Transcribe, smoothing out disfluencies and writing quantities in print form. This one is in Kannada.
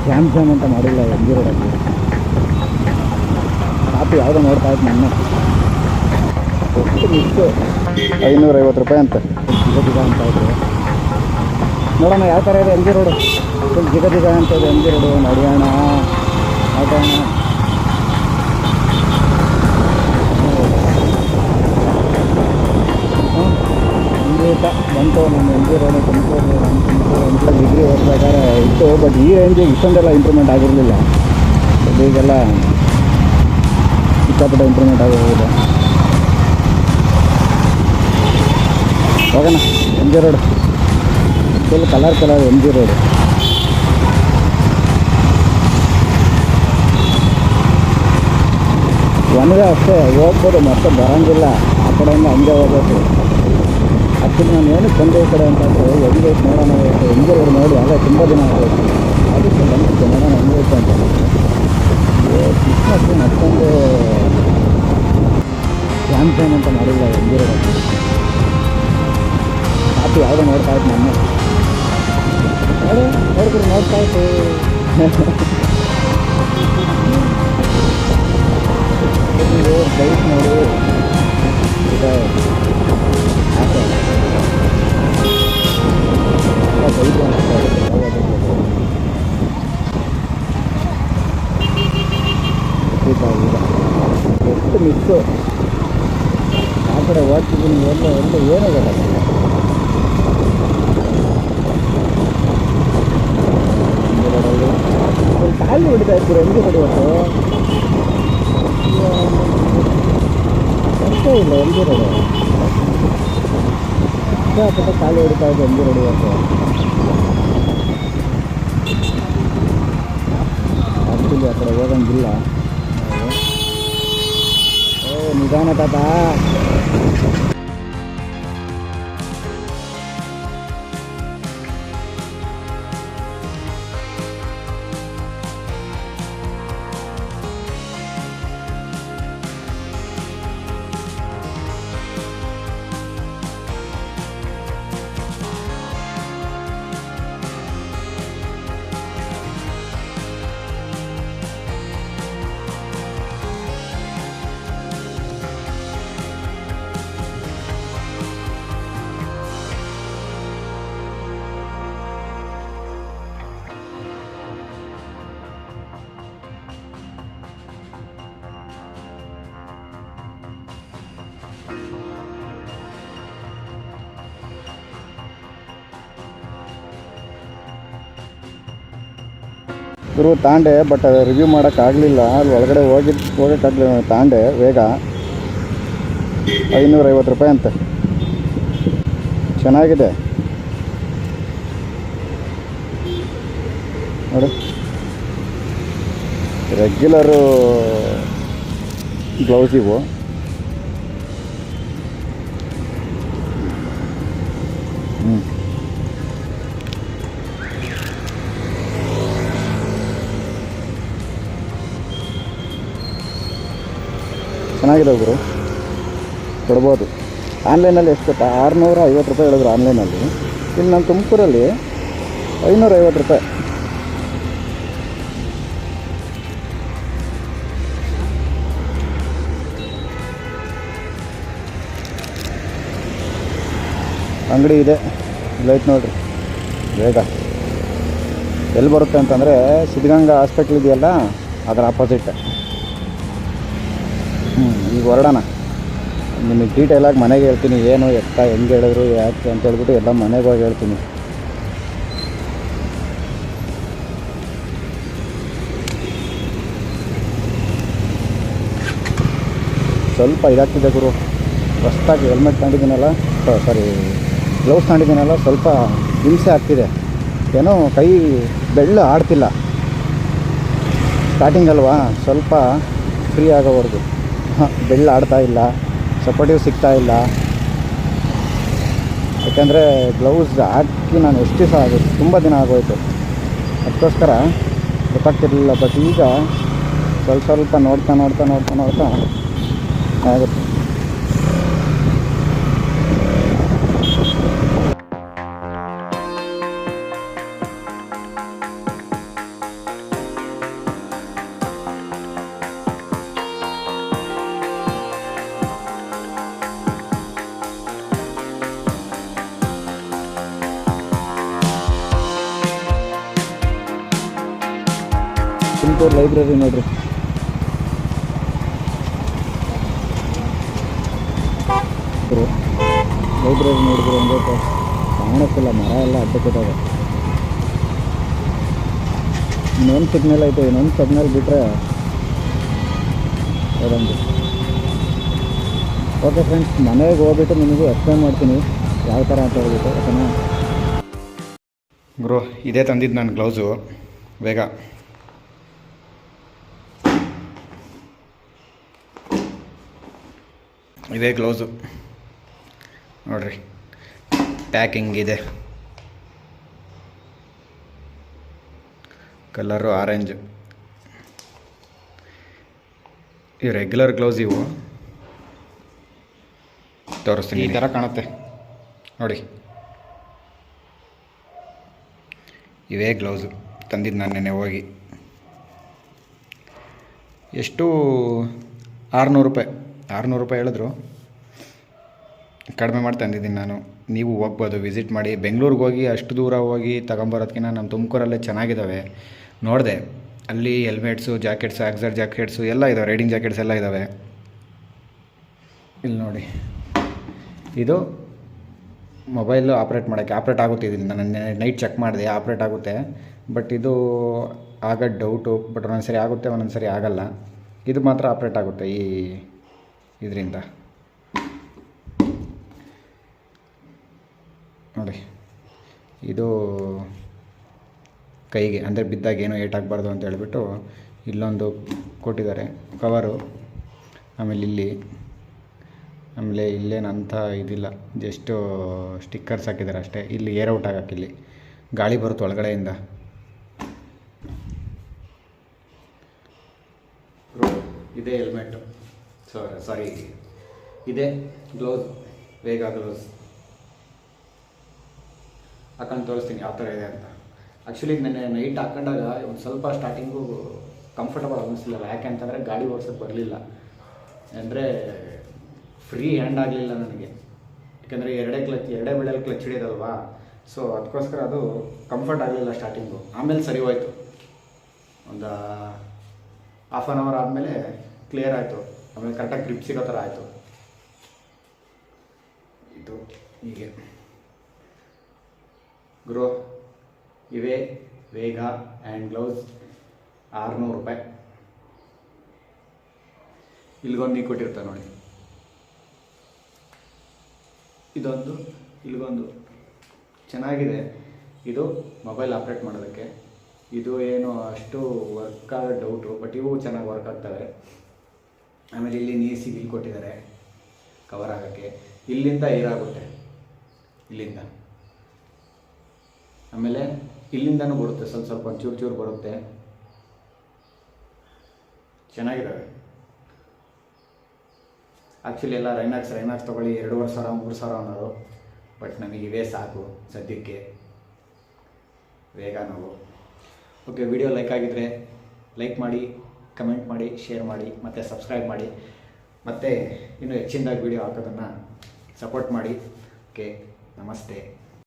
ಸ್ಯಾಮ್ಸಂಗ್ ಅಂತ ಮಾಡಿಲ್ಲ ಎಮ್ ಜಿ ರೋಡಲ್ಲಿ. ಕಾಪಿ ಯಾವುದೋ ನೋಡ್ತಾ ಇತ್ತು ನನ್ನ ಎಷ್ಟು ಮಿಸ್ಸು. 550 ರೂಪಾಯಿ ಅಂತ ಜಿಗ ಅಂತ ಇದ್ರು. ನೋಡೋಣ ಯಾವ ಥರ ಇದೆ ಎಮ್ ಜಿ ರೋಡು. ಫುಲ್ ಜಿಗ ಅಂತ ಇದೆ ಎಮ್ ಜಿ ರೋಡು. ನಡೆಯೋಣ ಆಟೋಣ. ಬಂತು ನಮ್ಮ ಎಮ್ ಜಿ ರೋಡು. ತುಮಕೂರು ಅಂತ ಡಿಗ್ರಿ ಓದ್ಬೇಕಾದ್ರೆ ಇತ್ತು. ಬಟ್ ಈ ರೇಂಜಿಗೆ ಇಷ್ಟೊಂದೆಲ್ಲ ಇಂಪ್ರೂವ್ಮೆಂಟ್ ಆಗಿರಲಿಲ್ಲ. ಈಗೆಲ್ಲ ಸಿಕ್ಕಾಪಟ್ಟೆ ಇಂಪ್ರೂವ್ಮೆಂಟ್ ಆಗೋಗಿದೆ. ಹೋಗೋಣ M G road. Full colour M G road. ಒಂದೇ ಅಷ್ಟೇ ಹೋಗ್ಬೋದು, ಮತ್ತೆ ಬರೋಂಗಿಲ್ಲ. ಆ ಕಡೆಯಿಂದ ಹಂಗೆ ಹೋಗ್ಬೇಕು. ಆ್ಯಕ್ಚುಲಿ ನಾನು ಏನಕ್ಕೆ ಬಂದೆ ಈ ಕಡೆ ಅಂತಂದರೆ ಹೆಂಗೆ ನೋಡೋಣ ಎಮ್ ಜಿ ರೋಡ್ ನೋಡಿ ಅದೇ ತುಂಬ ದಿನ ಆಗೋಯ್ತು. ಅದಕ್ಕೆ ಬಂದಿದ್ದೆ ನೋಡೋಣ ಹೆಂಗೈತೆ ಅಂತ. ಕ್ರಿಸ್ಮಸ್ ಮತ್ತೊಂದು ಸ್ಯಾಮ್ಸಂಗ್ ಅಂತ ಮಾಡಿಲ್ಲ ಎಮ್ ಜಿ ರೋಡಲ್ಲಿ. ಕಾಪಿ ಯಾವುದೋ ನೋಡ್ತಾ ಇತ್ತು ನನ್ನ ನೋಡಿದ್ರೆ ನೋಡ್ತಾ ಇತ್ತು. ಬೈಕ್ ನೋಡಿ ಇದೆ ಎಷ್ಟು ಮಿಸ್ಸು. ಆ ಕಡೆ ಓದ್ತಿದ್ದೀನಿ ಎಲ್ಲ ಏನೂ ಗೊತ್ತಾಗಲ್ಲ. ಒಂದು ಖಾಲಿ ಹೊಡಿತಾ ಇರ್ತೀರ ಹೆಂಗೆ ಹೊಡೆಯೋದು ಅಷ್ಟೇ ಇಲ್ಲ ಎಮ್ ಜಿ ರೋಡು. ಸಿಕ್ಕಾಪಟ್ಟೆ ಖಾಲಿ ಹೊಡಿತಾ ಇದೆ ಎಮ್ ಜಿ ರೋಡ್ ಇವತ್ತು. ಆ್ಯಕ್ಚುಲಿ ಆ ಕಡೆ ಹೋಗಂಗಿಲ್ಲ. ನಿಧಾನ ತಾತ. ಗುರು ತಾಂಡೆ, ಬಟ್ ಅದು ರಿವ್ಯೂ ಮಾಡೋಕ್ಕಾಗಲಿಲ್ಲ. ಅಲ್ಲಿ ಒಳಗಡೆ ಹೋಗೋಕ್ಕಾಗಲಿಲ್ಲ. ತಾಂಡೆ ವೇಗ 550 ರೂಪಾಯಿ ಅಂತೆ. ಚೆನ್ನಾಗಿದೆ ನೋಡಿ. ರೆಗ್ಯುಲರು ಗ್ಲೌಸ್ ಇವು. ಚೆನ್ನಾಗಿದೆ ಗುರು, ಕೊಡ್ಬೋದು. ಆನ್ಲೈನಲ್ಲಿ ಎಷ್ಟು ಗೊತ್ತಾ, 650 ರೂಪಾಯಿ ಹೇಳಿದ್ರು ಆನ್ಲೈನಲ್ಲಿ. ಇಲ್ಲಿ ನಮ್ಮ ತುಮಕೂರಲ್ಲಿ 550 ರೂಪಾಯಿ. ಅಂಗಡಿ ಇದೆ, ಲೈಟ್ ನೋಡಿರಿ ಬೇಗ. ಎಲ್ಲಿ ಬರುತ್ತೆ ಅಂತಂದರೆ ಸಿದ್ಧಗಂಗಾ ಹಾಸ್ಪಿಟ್ಲ್ ಇದೆಯಲ್ಲ, ಅದರ ಆಪೋಸಿಟ್. ಈಗ ಹೊರಡೋಣ. ನಿಮಗೆ ಡೀಟೇಲಾಗಿ ಮನೆಗೆ ಹೇಳ್ತೀನಿ, ಏನು ಎತ್ತ ಹೆಂಗೆ ಹೇಳಿದ್ರು ಯಾಕೆ ಅಂತ ಹೇಳ್ಬಿಟ್ಟು ಎಲ್ಲ ಮನೆಗೆ ಹೋಗಿ ಹೇಳ್ತೀನಿ. ಸ್ವಲ್ಪ ಇದಾಗ್ತಿದೆ ಗುರು. ಹೊಸ್ದಾಗಿ ಹೆಲ್ಮೆಟ್ ತಗೊಂಡಿದ್ದೀನಲ್ಲ, ಸಾರಿ ಗ್ಲೌಸ್ ತಗೊಂಡಿದ್ದೀನಲ್ಲ, ಸ್ವಲ್ಪ ಹಿಂಸೆ ಆಗ್ತಿದೆ. ಏನೋ ಕೈ ಬೆಳ್ಳು ಆಡ್ತಿಲ್ಲ. ಸ್ಟಾರ್ಟಿಂಗ್ ಅಲ್ವಾ, ಸ್ವಲ್ಪ ಫ್ರೀ ಆಗೋವರೆಗೂ ಬೆಳ್ಳು ಆಡ್ತಾ ಇಲ್ಲ, ಸಪೋರ್ಟಿವ್ ಸಿಗ್ತಾ ಇಲ್ಲ. ಯಾಕೆಂದರೆ ಗ್ಲೌಸ್ ಹಾಕಿ ನಾನು ಎಷ್ಟು ದಿವಸ ಆಗೋಯ್ತು, ತುಂಬ ದಿನ ಆಗೋಯ್ತು. ಅದಕ್ಕೋಸ್ಕರ ಗೊತ್ತಾಗ್ತಿರಲಿಲ್ಲ. ಬಟ್ ಈಗ ಸ್ವಲ್ಪ ನೋಡ್ತಾ ಆಗುತ್ತೆ. ತುಮಕೂರು ಲೈಬ್ರರಿ ನೋಡ್ರಿ. ಲೈಬ್ರರಿ ನೋಡಿದ್ರೆ ಒಂದು ಕಾಣಿಸ್ತಿಲ್ಲ, ಮರ ಎಲ್ಲ ಅಡ್ಡಕ್ಕಿದ್ದಾವೆ. ಇನ್ನೊಂದು ಸಿಗ್ನಲ್ ಐತೆ, ಇನ್ನೊಂದು ಸಿಗ್ನಲ್ ಬಿಟ್ಟರೆ ಅದೊಂದು. ಓಕೆ ಫ್ರೆಂಡ್ಸ್, ಮನೆಗೆ ಹೋಗ್ಬಿಟ್ಟು ನಿಮಗೆ ಎಕ್ಸ್ಪ್ಲೇನ್ ಮಾಡ್ತೀನಿ ಯಾವ ಥರ ಅಂತ ಹೇಳ್ಬಿಟ್ಟು. ಓಕೆನಾ ಗುರು? ಇದೇ ತಂದಿದ್ದು ನಾನು ಗ್ಲೌಸು. ಬೇಗ ಇದೇ ಗ್ಲೌಸು ನೋಡ್ರಿ, ಪ್ಯಾಕಿಂಗ್ ಇದೆ, ಕಲರು ಆರೆಂಜ್. ಇವು ರೆಗ್ಯುಲರ್ ಗ್ಲೌಸ್, ಇವು ತೋರಿಸ್ತೀನಿ. ಈ ಥರ ಕಾಣುತ್ತೆ ನೋಡಿ. ಇವೇ ಗ್ಲೌಸು ತಂದಿದ್ದು ನಾನು ನೆನ್ನೆ ಹೋಗಿ. ಎಷ್ಟು? 600 ರೂಪಾಯಿ. 600 ರೂಪಾಯಿ ಹೇಳಿದ್ರು, ಕಡಿಮೆ ಮಾಡಿ ತಂದಿದ್ದೀನಿ ನಾನು. ನೀವು ಹೋಗ್ಬೋದು, ವಿಸಿಟ್ ಮಾಡಿ. ಬೆಂಗಳೂರಿಗೆ ಹೋಗಿ ಅಷ್ಟು ದೂರ ಹೋಗಿ ತಗೊಂಬರೋದಕ್ಕಿಂತ ನಮ್ಮ ತುಮಕೂರಲ್ಲೇ ಚೆನ್ನಾಗಿದ್ದಾವೆ. ನೋಡಿದೆ, ಅಲ್ಲಿ ಹೆಲ್ಮೆಟ್ಸು, ಜಾಕೆಟ್ಸು, ಆಕ್ಸರ್ ಜಾಕೆಟ್ಸು ಎಲ್ಲ ಇದ್ದಾವೆ, ರೈಡಿಂಗ್ ಜಾಕೆಟ್ಸ್ ಎಲ್ಲ ಇದ್ದಾವೆ. ಇಲ್ಲಿ ನೋಡಿ, ಇದು ಮೊಬೈಲು ಆಪ್ರೇಟ್ ಆಗುತ್ತೆ. ಇದರಿಂದ ನಾನು ನೈಟ್ ಚೆಕ್ ಮಾಡಿದೆ, ಆಪ್ರೇಟ್ ಆಗುತ್ತೆ. ಬಟ್ ಇದು ಆಗೋದು ಡೌಟು. ಬಟ್ ಒಂದೊಂದು ಸರಿ ಆಗುತ್ತೆ, ಒಂದೊಂದು ಸರಿ ಆಗೋಲ್ಲ. ಇದು ಮಾತ್ರ ಆಪ್ರೇಟ್ ಆಗುತ್ತೆ ಈ ಇದರಿಂದ ನೋಡಿ. ಇದು ಕೈಗೆ ಅಂದರೆ ಬಿದ್ದಾಗ ಏನೂ ಏಟಾಗಬಾರ್ದು ಅಂತ ಹೇಳ್ಬಿಟ್ಟು ಇಲ್ಲೊಂದು ಕೊಟ್ಟಿದ್ದಾರೆ ಕವರು. ಆಮೇಲೆ ಇಲ್ಲೇನಂತ ಇದಿಲ್ಲ, ಜಸ್ಟು ಸ್ಟಿಕ್ಕರ್ಸ್ ಹಾಕಿದ್ದಾರೆ ಅಷ್ಟೇ. ಇಲ್ಲಿ ಏರ್ ಔಟ್ ಆಗೋಕ್ಕೆ ಇಲ್ಲಿ ಗಾಳಿ ಬರುತ್ತೆ ಒಳಗಡೆಯಿಂದ. ಇದೇ ಹೆಲ್ಮೆಟ್ಟು, ಸಾರಿ ಇದೇ ಗ್ಲೌಸ್, ವೇಗ ಗ್ಲೌಸ್ ಹಾಕೊಂಡು ತೋರಿಸ್ತೀನಿ ಯಾವ ಥರ ಇದೆ ಅಂತ. ಆ್ಯಕ್ಚುಲಿ ನೆನ್ನೆ ನೈಟ್ ಹಾಕೊಂಡಾಗ ಒಂದು ಸ್ವಲ್ಪ ಸ್ಟಾರ್ಟಿಂಗು ಕಂಫರ್ಟಬಲ್ ಅನ್ನಿಸ್ಲಿಲ್ಲ. ಯಾಕೆ ಅಂತಂದರೆ ಗಾಡಿ ಓಡಿಸೋಕ್ಕೆ ಬರಲಿಲ್ಲ, ಅಂದರೆ ಫ್ರೀ ಹ್ಯಾಂಡ್ ಆಗಲಿಲ್ಲ ನನಗೆ. ಯಾಕೆಂದರೆ ಎರಡೇ ಬಿಡಲ್ಲಿ ಕ್ಲಚ್ ಹಿಡಿಯೋದಲ್ವಾ, ಸೊ ಅದಕ್ಕೋಸ್ಕರ ಅದು ಕಂಫರ್ಟ್ ಆಗಲಿಲ್ಲ ಸ್ಟಾರ್ಟಿಂಗು. ಆಮೇಲೆ ಸರಿ ಹೋಯ್ತು, ಒಂದು ಹಾಫ್ ಆನ್ ಅವರ್ ಆದಮೇಲೆ ಕ್ಲಿಯರ್ ಆಯಿತು. ಆಮೇಲೆ ಕರೆಕ್ಟಾಗಿ ಗ್ರಿಪ್ ಸಿಗೋ ಥರ ಆಯಿತು. ಇದು ಹೀಗೆ ಗುರು. ಇವೇ ವೇಗ ಹ್ಯಾಂಡ್ ಗ್ಲೌಸ್, 600 ರೂಪಾಯಿ. ಇಲ್ಲಿಗೊಂದು ನೀ ಕೊಟ್ಟಿರ್ತಾರೆ ನೋಡಿ, ಇದೊಂದು, ಇಲ್ಲಿಗೊಂದು ಚೆನ್ನಾಗಿದೆ. ಇದು ಮೊಬೈಲ್ ಆಪ್ರೇಟ್ ಮಾಡೋದಕ್ಕೆ. ಇದು ಏನು ಅಷ್ಟು ವರ್ಕ್ ಆಗೋ ಡೌಟು, ಬಟ್ ಇವು ಚೆನ್ನಾಗಿ ವರ್ಕ್ ಆಗ್ತವೆ. ಆಮೇಲೆ ಇಲ್ಲಿ ಇಲ್ಲಿ ಕೊಟ್ಟಿದ್ದಾರೆ ಕವರ್ ಆಗೋಕ್ಕೆ. ಇಲ್ಲಿಂದ ಏರಾಗುತ್ತೆ, ಇಲ್ಲಿಂದ. ಆಮೇಲೆ ಇಲ್ಲಿಂದನೂ ಬರುತ್ತೆ, ಸ್ವಲ್ಪ ಚೂರು ಬರುತ್ತೆ. ಚೆನ್ನಾಗಿದ್ದಾವೆ. ಆ್ಯಕ್ಚುಲಿ ಎಲ್ಲ ರೈನಾಕ್ಸ್ ತೊಗೊಳ್ಳಿ 2,500-3,000 ಅನ್ನೋದು. ಬಟ್ ನಮಗೆ ಇವೇ ಸಾಕು ಸದ್ಯಕ್ಕೆ, ವೇಗ ನಾವು. ಓಕೆ, ವಿಡಿಯೋ ಲೈಕ್ ಆಗಿದ್ದರೆ ಲೈಕ್ ಮಾಡಿ, ಕಮೆಂಟ್ ಮಾಡಿ, ಶೇರ್ ಮಾಡಿ, ಮತ್ತು ಸಬ್ಸ್ಕ್ರೈಬ್ ಮಾಡಿ. ಮತ್ತು ಇನ್ನೂ ಹೆಚ್ಚಿನದಾಗಿ ವಿಡಿಯೋ ಹಾಕೋದನ್ನು ಸಪೋರ್ಟ್ ಮಾಡಿ. ಓಕೆ, ನಮಸ್ತೆ.